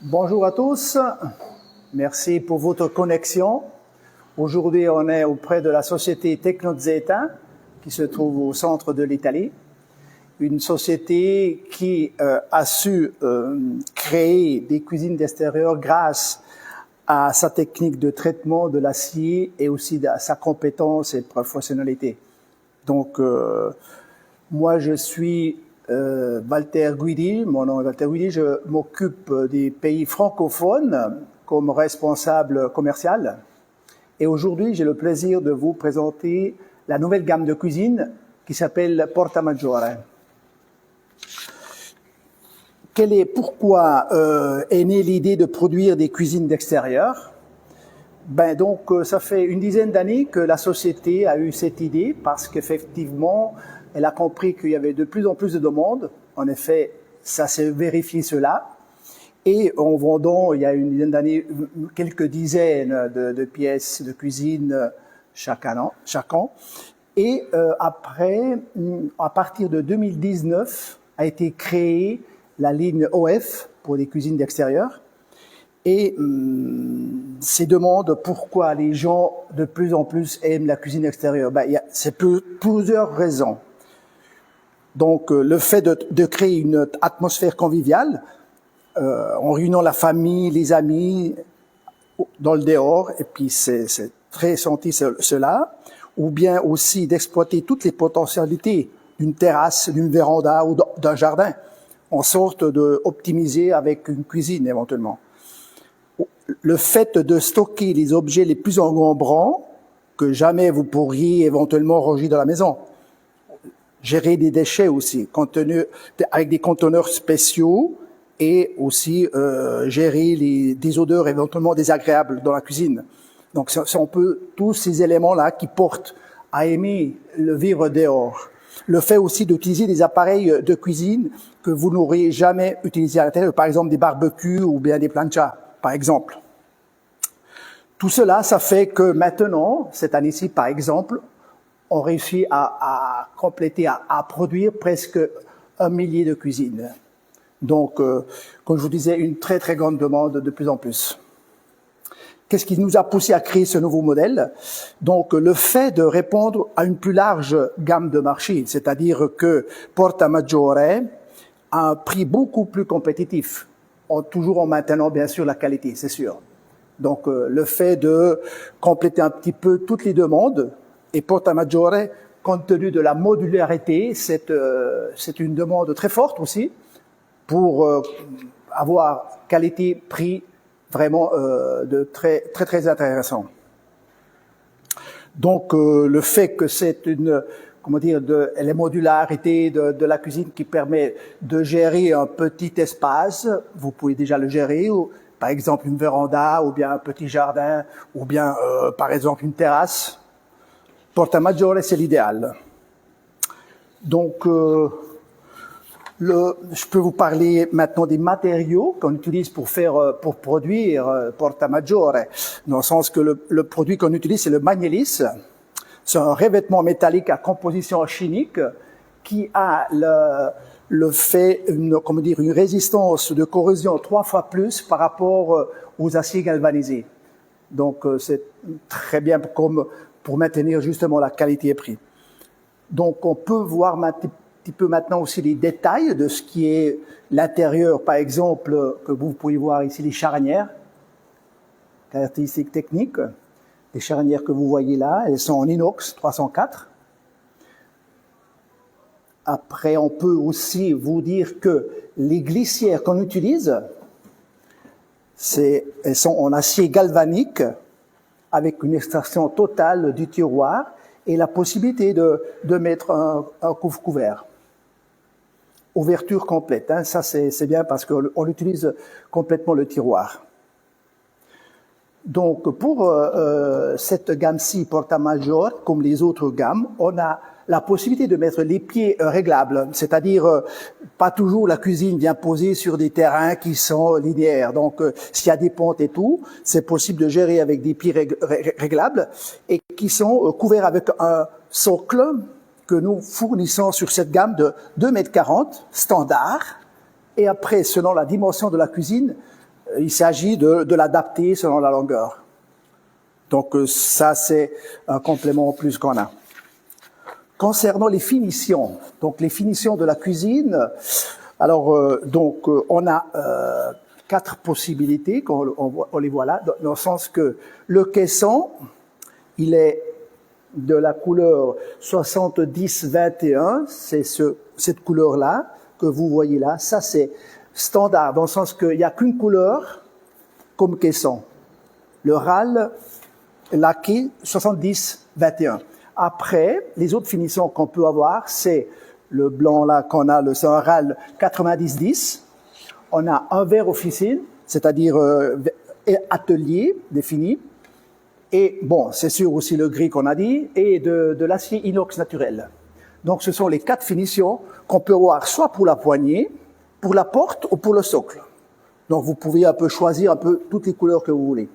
Bonjour à tous, merci pour votre connexion. Aujourd'hui, on est auprès de la société Tecnozeta qui se trouve au centre de l'Italie. Une société qui a su créer des cuisines d'extérieur grâce à sa technique de traitement de l'acier et aussi à sa compétence et professionnalité. Donc, moi, je suis Walter Guidi, mon nom est Walter Guidi, je m'occupe des pays francophones comme responsable commercial. Et aujourd'hui, j'ai le plaisir de vous présenter la nouvelle gamme de cuisine qui s'appelle Porta Maggiore. Pourquoi est née l'idée de produire des cuisines d'extérieur? Donc, ça fait une dizaine d'années que la société a eu cette idée parce qu'effectivement, elle a compris qu'il y avait de plus en plus de demandes. En effet, ça s'est vérifié cela. Et en vendant, il y a une dizaine d'années, quelques dizaines de pièces de cuisine chaque an. Et après, à partir de 2019, a été créée la ligne OF pour les cuisines d'extérieur. Et ces demandes, pourquoi les gens de plus en plus aiment la cuisine extérieure? C'est plusieurs raisons. Donc, le fait de créer une atmosphère conviviale, en réunissant la famille, les amis, dans le dehors, et puis c'est très senti cela, ou bien aussi d'exploiter toutes les potentialités d'une terrasse, d'une véranda ou d'un jardin, en sorte d'optimiser avec une cuisine éventuellement. Le fait de stocker les objets les plus encombrants que jamais vous pourriez éventuellement ranger dans la maison. Gérer des déchets aussi, avec des conteneurs spéciaux et aussi gérer des odeurs éventuellement désagréables dans la cuisine. Donc, on peut tous ces éléments-là qui portent à aimer le vivre dehors. Le fait aussi d'utiliser des appareils de cuisine que vous n'auriez jamais utilisés à l'intérieur, par exemple des barbecues ou bien des planchas, par exemple. Tout cela, ça fait que maintenant, cette année-ci, par exemple, on réussit à compléter, à produire presque 1 millier de cuisines. Donc, comme je vous disais, une très très grande demande de plus en plus. Qu'est-ce qui nous a poussé à créer ce nouveau modèle? Donc, le fait de répondre à une plus large gamme de marché, c'est-à-dire que Porta Maggiore a un prix beaucoup plus compétitif, toujours en maintenant bien sûr la qualité, c'est sûr. Donc, le fait de compléter un petit peu toutes les demandes, et Porta Maggiore, compte tenu de la modularité, c'est une demande très forte aussi pour avoir qualité, prix vraiment de très intéressant. Donc le fait que c'est la modularité de la cuisine qui permet de gérer un petit espace, vous pouvez déjà le gérer, ou par exemple une véranda, ou bien un petit jardin, ou bien par exemple une terrasse. Porta Maggiore, c'est l'idéal. Donc, je peux vous parler maintenant des matériaux qu'on utilise pour produire Porta Maggiore, dans le sens que le produit qu'on utilise, c'est le Magnelis. C'est un revêtement métallique à composition chimique qui a une résistance de corrosion 3 fois plus par rapport aux aciers galvanisés. Donc, c'est très bien pour maintenir justement la qualité et prix. Donc, on peut voir un petit peu maintenant aussi les détails de ce qui est l'intérieur, par exemple, que vous pouvez voir ici, les charnières, caractéristiques techniques. Les charnières que vous voyez là, elles sont en inox 304. Après, on peut aussi vous dire que les glissières qu'on utilise, elles sont en acier galvanique, avec une extraction totale du tiroir et la possibilité de mettre un couvre-couvert. Ouverture complète, hein, ça c'est bien parce qu'on utilise complètement le tiroir. Donc pour cette gamme-ci, Porta Maggiore, comme les autres gammes, on a la possibilité de mettre les pieds réglables, c'est-à-dire pas toujours la cuisine vient poser sur des terrains qui sont linéaires. Donc, s'il y a des pentes et tout, c'est possible de gérer avec des pieds réglables et qui sont couverts avec un socle que nous fournissons sur cette gamme de 2,40 m standard. Et après, selon la dimension de la cuisine, il s'agit de l'adapter selon la longueur. Donc ça, c'est un complément en plus qu'on a. Concernant les finitions, donc les finitions de la cuisine, alors on a 4 possibilités, on les voit là, dans le sens que le caisson, il est de la couleur 70-21, c'est cette couleur-là que vous voyez là. Ça, c'est standard, dans le sens qu'il n'y a qu'une couleur comme caisson. Le râle laqué 70-21. Après, les autres finitions qu'on peut avoir, c'est le blanc là qu'on a, c'est un râle 90-10. On a un verre officine, c'est-à-dire atelier défini. Et bon, c'est sûr aussi le gris qu'on a dit, et de l'acier inox naturel. Donc ce sont les 4 finitions qu'on peut avoir soit pour la poignée, pour la porte ou pour le socle. Donc vous pouvez un peu choisir un peu toutes les couleurs que vous voulez.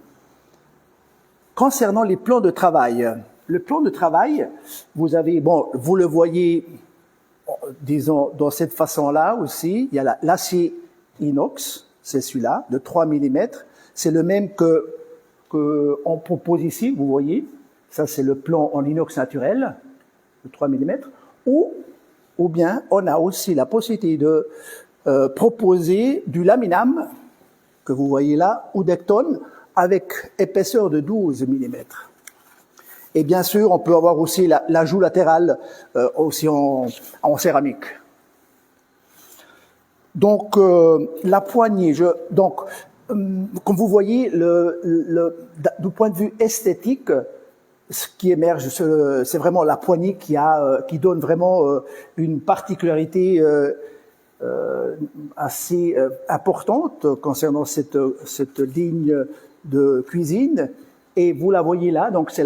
Concernant les plans de travail, le plan de travail, vous avez, bon, vous le voyez, disons, dans cette façon-là aussi, il y a l'acier inox, c'est celui-là, de 3 mm. C'est le même que on propose ici, vous voyez. Ça, c'est le plan en inox naturel, de 3 mm. Ou bien, on a aussi la possibilité de proposer du laminam, que vous voyez là, ou Decton, avec épaisseur de 12 mm. Et bien sûr, on peut avoir aussi l'ajout latéral aussi en céramique. Donc, la poignée, comme vous voyez, du point de vue esthétique, ce qui émerge, c'est vraiment la poignée qui donne vraiment une particularité assez importante concernant cette ligne de cuisine. Et vous la voyez là, donc c'est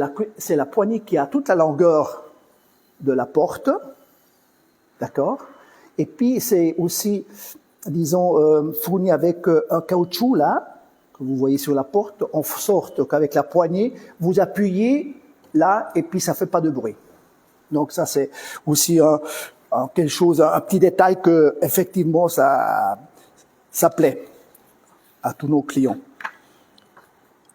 la poignée qui a toute la longueur de la porte, d'accord. Et puis c'est aussi, disons, fourni avec un caoutchouc là, que vous voyez sur la porte, en sorte qu'avec la poignée, vous appuyez là et puis ça fait pas de bruit. Donc ça c'est aussi quelque chose, un petit détail que effectivement ça plaît à tous nos clients.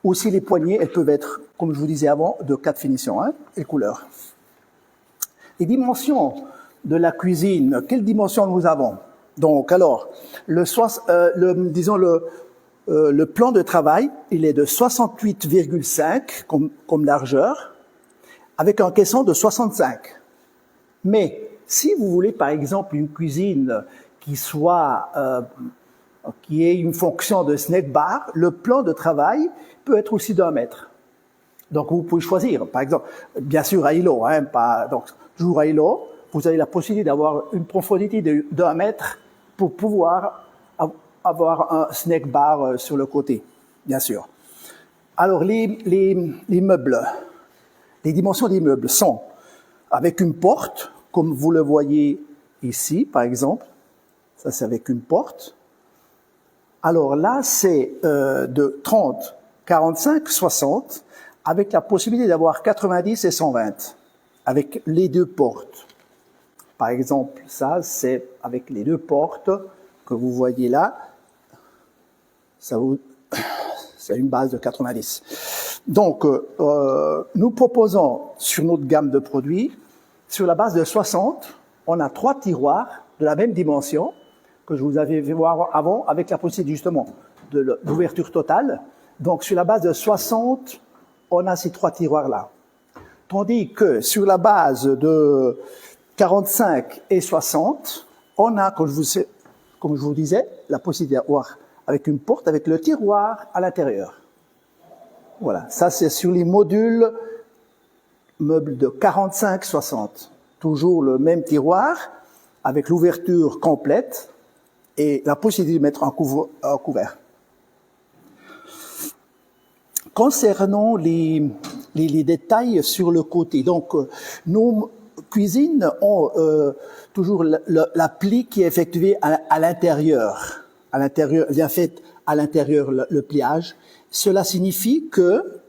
Aussi les poignées, elles peuvent être, comme je vous disais avant, de 4 finitions et couleurs. Les dimensions de la cuisine, quelles dimensions nous avons? Donc alors, le plan de travail, il est de 68,5 comme largeur, avec un caisson de 65. Mais si vous voulez par exemple une cuisine qui ait une fonction de snack bar, le plan de travail peut être aussi d'1 mètre. Donc vous pouvez choisir, par exemple, bien sûr à îlot, donc toujours à îlot, vous avez la possibilité d'avoir une profondité d'1 mètre pour pouvoir avoir un snack bar sur le côté, bien sûr. Alors les meubles, les dimensions des meubles sont avec une porte, comme vous le voyez ici, par exemple. Ça, c'est avec une porte. Alors là, c'est de 30, 45, 60, avec la possibilité d'avoir 90 et 120, avec les 2 portes. Par exemple, ça, c'est avec les 2 portes que vous voyez là. C'est une base de 90. Donc, nous proposons sur notre gamme de produits, sur la base de 60, on a 3 tiroirs de la même dimension que je vous avais vu voir avant, avec la possibilité justement de l'ouverture totale. Donc, sur la base de 60, on a ces 3 tiroirs-là. Tandis que sur la base de 45 et 60, on a, comme je vous disais, la possibilité d'avoir avec une porte, avec le tiroir à l'intérieur. Voilà, ça c'est sur les modules meubles de 45-60. Toujours le même tiroir, avec l'ouverture complète et la possibilité de mettre un couvert. Concernant les détails sur le côté, donc nous cuisines ont toujours la plie qui est effectuée à l'intérieur. Bien fait à l'intérieur le pliage. Cela signifie que,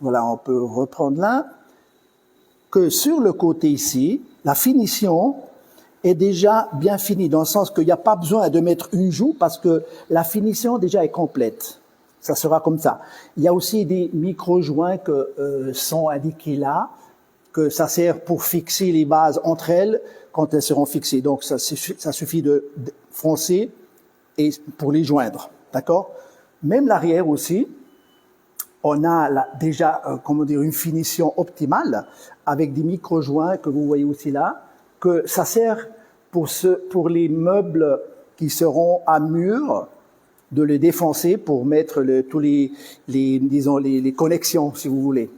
voilà, on peut reprendre là, que sur le côté ici, la finition est déjà bien finie, dans le sens qu'il n'y a pas besoin de mettre une joue parce que la finition déjà est complète. Ça sera comme ça. Il y a aussi des micro-joints que sont indiqués là, que ça sert pour fixer les bases entre elles quand elles seront fixées. Donc ça suffit de froncer et pour les joindre, d'accord? Même l'arrière aussi, on a déjà une finition optimale avec des micro-joints que vous voyez aussi là, que ça sert pour les meubles qui seront à mur, de les défoncer pour mettre tous les connexions, si vous voulez.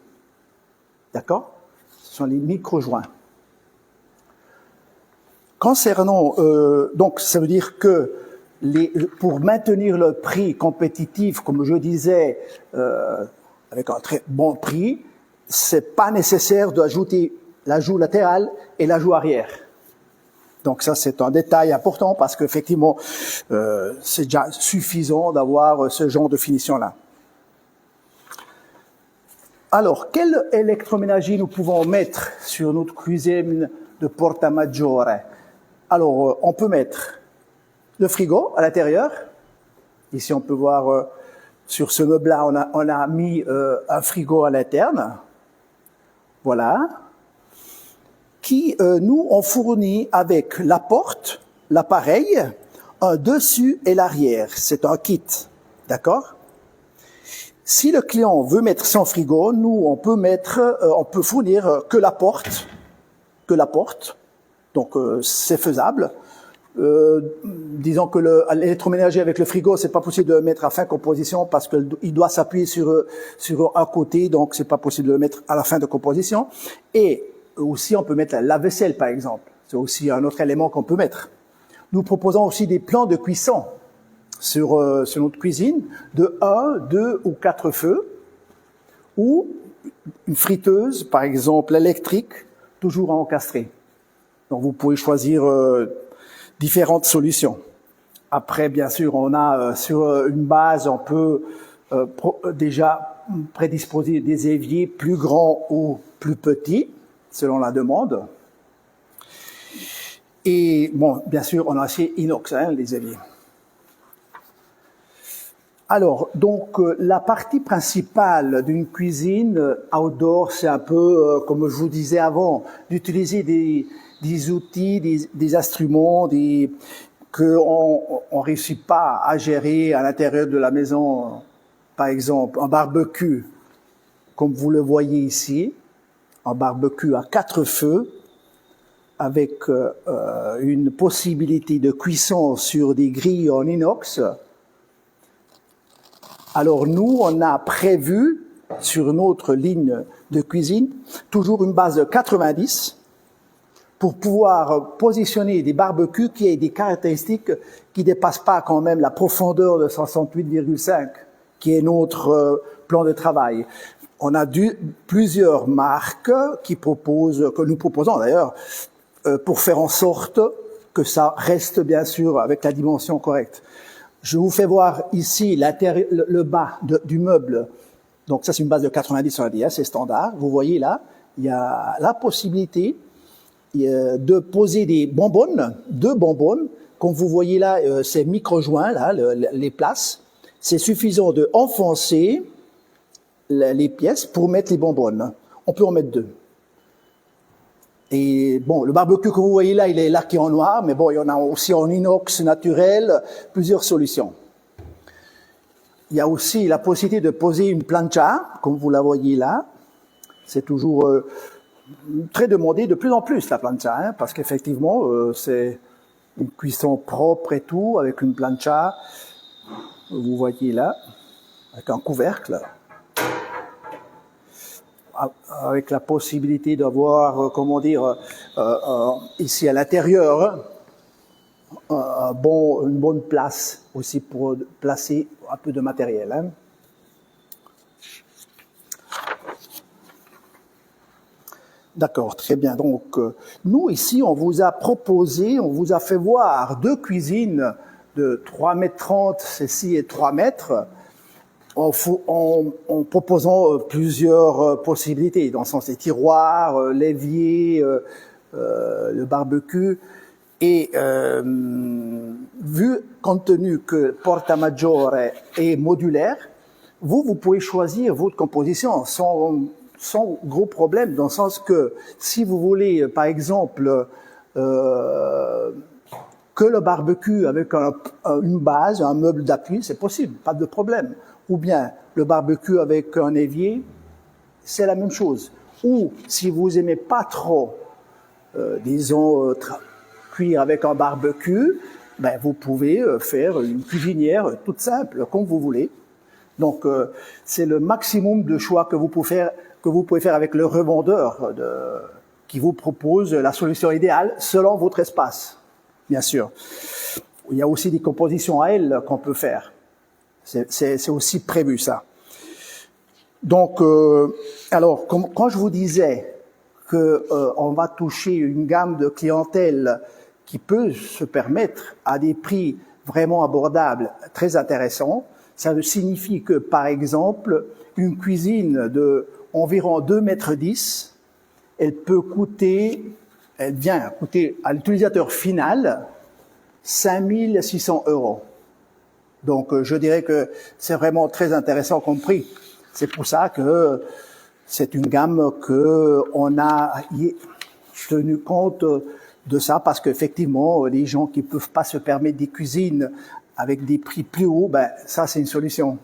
D'accord? Ce sont les micro-joints. Concernant, donc, ça veut dire que pour maintenir le prix compétitif, comme je disais, avec un très bon prix, c'est pas nécessaire d'ajouter la joue latérale et la joue arrière. Donc ça, c'est un détail important parce qu'effectivement, c'est déjà suffisant d'avoir ce genre de finition-là. Alors, quel électroménager nous pouvons mettre sur notre cuisine de Porta Maggiore? Alors, on peut mettre le frigo à l'intérieur. Ici, on peut voir sur ce meuble-là, on a mis un frigo à l'interne. Voilà. Qui nous ont fourni avec la porte, l'appareil, un dessus et l'arrière. C'est un kit, d'accord? Si le client veut mettre son frigo, nous on peut fournir que la porte. Donc c'est faisable. Disons que l'électroménager avec le frigo, c'est pas possible de le mettre à fin de composition parce qu'il doit s'appuyer sur un côté, donc c'est pas possible de le mettre à la fin de composition. Et aussi, on peut mettre la vaisselle, par exemple. C'est aussi un autre élément qu'on peut mettre. Nous proposons aussi des plans de cuisson sur notre cuisine de 1, 2 ou 4 feux, ou une friteuse, par exemple électrique, toujours à encastrer. Donc vous pouvez choisir différentes solutions. Après, bien sûr, on a sur une base, on peut déjà prédisposer des éviers plus grands ou plus petits, selon la demande. Et bon, bien sûr, on a acier inox, les éviers. Alors, donc, la partie principale d'une cuisine outdoor, c'est un peu, comme je vous disais avant, d'utiliser des outils, des instruments, qu'on réussit pas à gérer à l'intérieur de la maison. Par exemple, un barbecue, comme vous le voyez ici, un barbecue à 4 feux, avec une possibilité de cuisson sur des grilles en inox. Alors nous, on a prévu sur notre ligne de cuisine toujours une base de 90 pour pouvoir positionner des barbecues qui aient des caractéristiques qui dépassent pas quand même la profondeur de 68,5 qui est notre plan de travail. On a plusieurs marques que nous proposons d'ailleurs, pour faire en sorte que ça reste bien sûr avec la dimension correcte. Je vous fais voir ici le bas du meuble. Donc ça c'est une base de 90 on a dit, c'est standard. Vous voyez là, il y a la possibilité de poser des bonbonnes, 2 bonbonnes. Comme vous voyez là, ces micro-joints là, les places. C'est suffisant de enfoncer les pièces pour mettre les bonbonnes. On peut en mettre 2. Et bon, le barbecue que vous voyez là, il est laqué en noir, mais bon, il y en a aussi en inox naturel, plusieurs solutions. Il y a aussi la possibilité de poser une plancha, comme vous la voyez là. C'est toujours très demandé, de plus en plus la plancha, parce qu'effectivement, c'est une cuisson propre et tout, avec une plancha, vous voyez là, avec un couvercle. Avec la possibilité d'avoir, ici à l'intérieur, une bonne place aussi pour placer un peu de matériel. D'accord, très bien. Donc, nous, ici, on vous a proposé, on vous a fait voir deux cuisines de 3,30 m, ceci est 3 mètres, en proposant plusieurs possibilités, dans le sens des tiroirs, l'évier, le barbecue. Et vu, compte tenu que Porta Maggiore est modulaire, vous pouvez choisir votre composition sans gros problème, dans le sens que si vous voulez, par exemple, que le barbecue avec une base, un meuble d'appui, c'est possible, pas de problème. Ou bien le barbecue avec un évier, c'est la même chose. Ou si vous aimez pas trop, disons, cuire avec un barbecue, ben vous pouvez faire une cuisinière toute simple, comme vous voulez. Donc, c'est le maximum de choix que vous pouvez faire avec le revendeur qui vous propose la solution idéale selon votre espace, bien sûr. Il y a aussi des compositions à aile qu'on peut faire. C'est aussi prévu, ça. Donc, alors, quand je vous disais on va toucher une gamme de clientèle qui peut se permettre à des prix vraiment abordables, très intéressants, ça signifie que, par exemple, une cuisine de environ 2,10 m, elle vient coûter à l'utilisateur final 5 600 €. Donc, je dirais que c'est vraiment très intéressant comme prix. C'est pour ça que c'est une gamme que on a tenu compte de ça, parce qu'effectivement, les gens qui peuvent pas se permettre des cuisines avec des prix plus hauts, ben ça c'est une solution.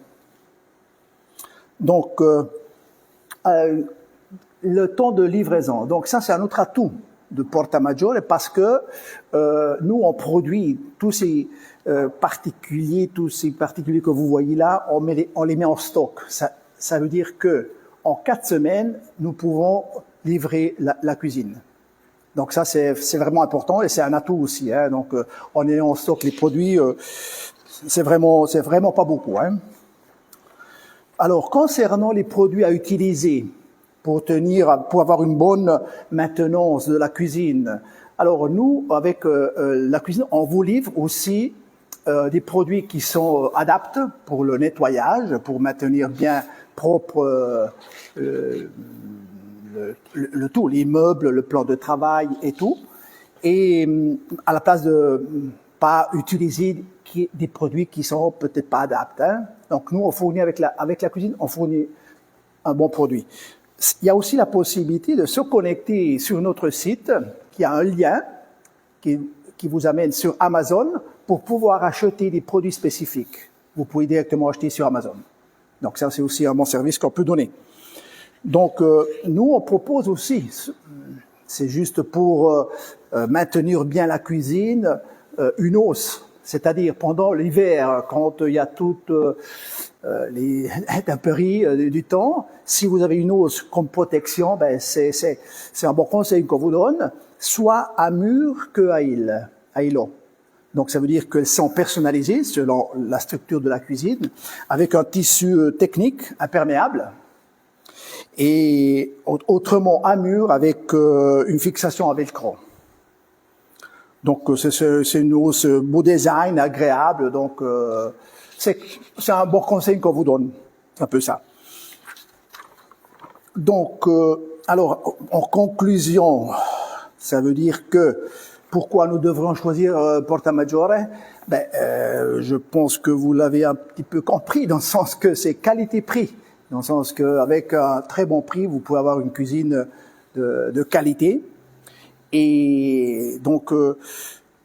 Donc, le temps de livraison. Donc ça c'est un autre atout de Porta Maggiore, parce que nous on produit tous ces particuliers que vous voyez là, on les met en stock. Ça veut dire que en 4 semaines, nous pouvons livrer la cuisine. Donc ça, c'est vraiment important, et c'est un atout aussi. Hein. Donc, en ayant en stock les produits, c'est vraiment pas beaucoup. Hein. Alors, concernant les produits à utiliser pour avoir une bonne maintenance de la cuisine, alors nous, avec la cuisine, on vous livre aussi des produits qui sont adaptés pour le nettoyage, pour maintenir bien propre le tout, les meubles, le plan de travail et tout, et à la place de pas utiliser des produits qui sont peut-être pas adaptés. Hein. Donc nous, on fournit avec la cuisine, on fournit un bon produit. Il y a aussi la possibilité de se connecter sur notre site, qui a un lien qui vous amène sur Amazon pour pouvoir acheter des produits spécifiques. Vous pouvez directement acheter sur Amazon. Donc ça, c'est aussi un bon service qu'on peut donner. Donc, nous, on propose aussi, c'est juste pour maintenir bien la cuisine, une hausse. C'est-à-dire, pendant l'hiver, quand il y a toutes les intempéries du temps, si vous avez une hausse comme protection, ben c'est un bon conseil qu'on vous donne, soit à mur que à îlot. Donc, ça veut dire qu'elles sont personnalisées selon la structure de la cuisine, avec un tissu technique imperméable, et autrement à mur avec une fixation à velcro. Donc, c'est une hausse beau design, agréable. Donc, c'est un bon conseil qu'on vous donne. C'est un peu ça. Donc, alors, en conclusion, ça veut dire que pourquoi nous devrions choisir Porta Maggiore? Je pense que vous l'avez un petit peu compris, dans le sens que c'est qualité-prix. Dans le sens qu'avec un très bon prix, vous pouvez avoir une cuisine de qualité. Et donc,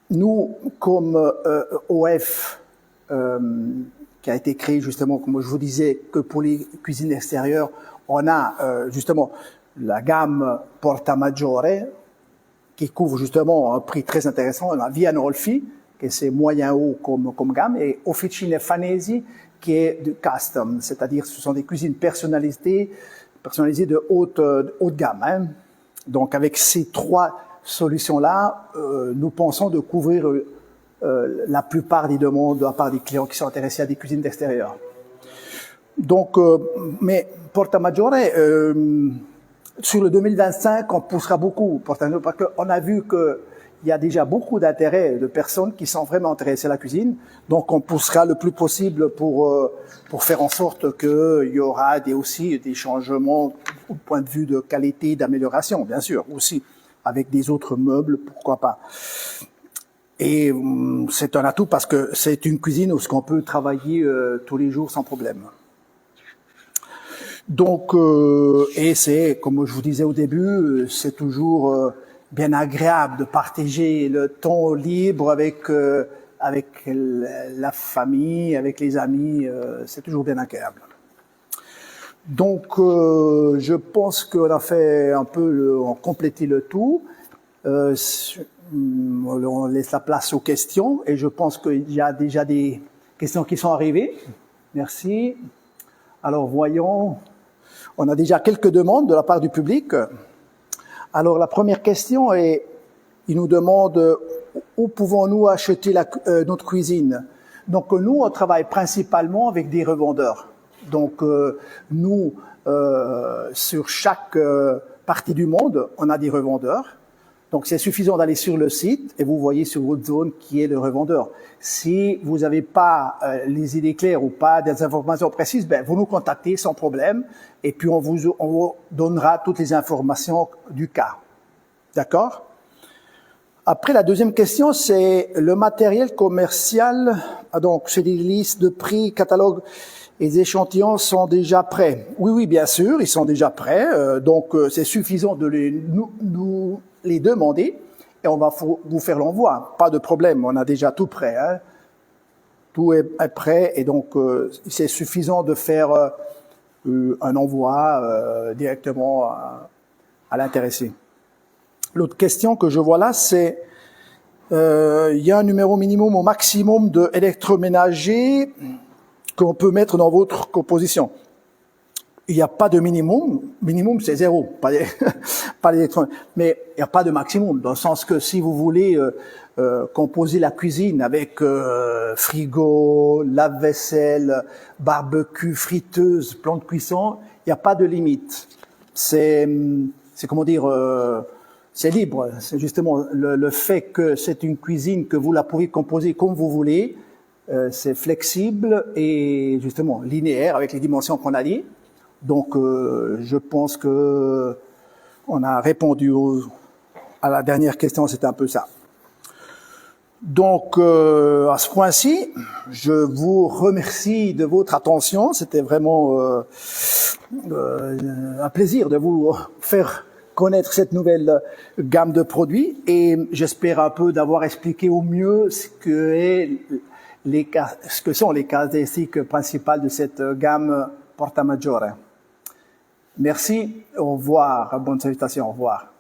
nous, comme OF, qui a été créé justement, comme je vous disais, que pour les cuisines extérieures, on a justement la gamme Porta Maggiore, qui couvre justement un prix très intéressant. On a Via Nolfi, qui c'est moyen-haut comme gamme, et Officine Fanesi, qui est de custom, c'est-à-dire ce sont des cuisines personnalisées de haute gamme. Hein. Donc avec ces 3 solutions-là, nous pensons de couvrir la plupart des demandes de la part des clients qui sont intéressés à des cuisines d'extérieur. Donc, mais Porta Maggiore, Sur le 2025, on poussera beaucoup, parce qu'on a vu que il y a déjà beaucoup d'intérêt de personnes qui sont vraiment intéressées à la cuisine. Donc, on poussera le plus possible pour faire en sorte qu'il y aura aussi des changements au point de vue de qualité, d'amélioration, bien sûr, aussi, avec des autres meubles, pourquoi pas. Et c'est un atout parce que c'est une cuisine où on peut travailler tous les jours sans problème. Donc, et c'est, comme je vous disais au début, c'est toujours bien agréable de partager le temps libre avec la famille, avec les amis, c'est toujours bien agréable. Donc, je pense qu'on a fait un peu, on a complété le tout. On laisse la place aux questions et je pense qu'il y a déjà des questions qui sont arrivées. Merci. Alors, voyons. On a déjà quelques demandes de la part du public. Alors, la première question est, il nous demande où pouvons-nous acheter notre cuisine. Donc, nous, on travaille principalement avec des revendeurs. Donc, nous, sur chaque partie du monde, on a des revendeurs. Donc, c'est suffisant d'aller sur le site et vous voyez sur votre zone qui est le revendeur. Si vous n'avez pas les idées claires ou pas des informations précises, ben, vous nous contactez sans problème et puis on vous donnera toutes les informations du cas. D'accord? Après, la deuxième question, c'est le matériel commercial. Donc, c'est des listes de prix, catalogues et les échantillons sont déjà prêts. Oui, bien sûr, ils sont déjà prêts. Donc, c'est suffisant de nous les demander et on va vous faire l'envoi. Pas de problème, on a déjà tout prêt. Hein. Tout est prêt et donc c'est suffisant de faire un envoi directement à l'intéressé. L'autre question que je vois là, c'est il y a un numéro minimum au maximum de électroménager qu'on peut mettre dans votre composition. Il n'y a pas de minimum. Minimum, c'est 0. Pas d'électronique. Mais il n'y a pas de maximum, dans le sens que si vous voulez composer la cuisine avec frigo, lave-vaisselle, barbecue, friteuse, plan de cuisson, il n'y a pas de limite. C'est comment dire, c'est libre. C'est justement le fait que c'est une cuisine que vous la pouvez composer comme vous voulez. C'est flexible et justement linéaire avec les dimensions qu'on a dit. Donc, je pense que on a répondu à la dernière question, c'était un peu ça. Donc, à ce point-ci, je vous remercie de votre attention. C'était vraiment un plaisir de vous faire connaître cette nouvelle gamme de produits et j'espère un peu d'avoir expliqué au mieux ce que sont les caractéristiques principales de cette gamme Porta Maggiore. Merci, au revoir, bonne salutation, au revoir.